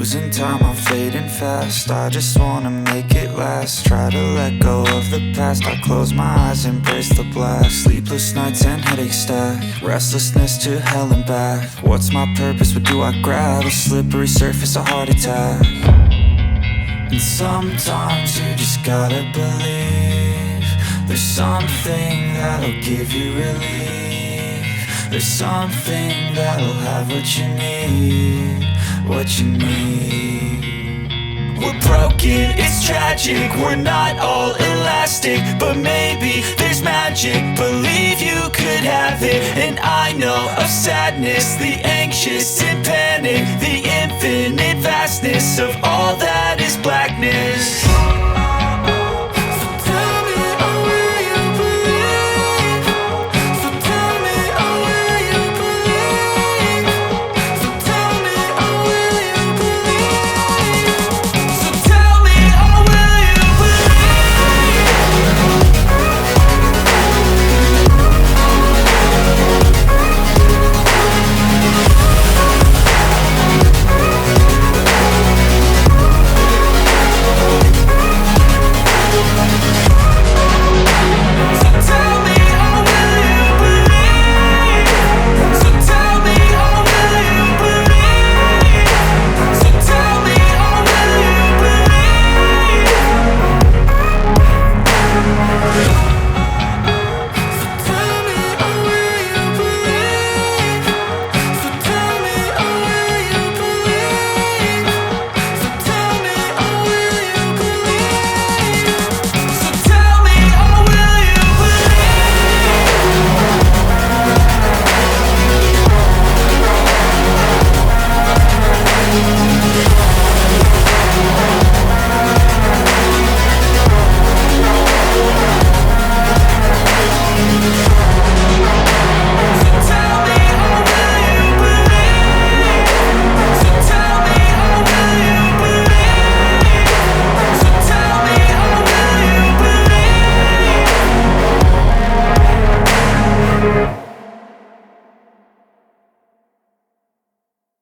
losing time, I'm fading fast. I just wanna make it last. Try to let go of the past. I close my eyes, embrace the blast. Sleepless nights and headaches stack. Restlessness to hell and back. What's my purpose? What do I grab? A slippery surface, a heart attack. And sometimes you just gotta believe there's something that'll give you relief. There's something that'll have what you need, what you need. We're broken, it's tragic, we're not all elastic, but maybe there's magic. Believe you could have it. And I know of sadness, the anxious and panic, the infinite vastness of all that is blackness.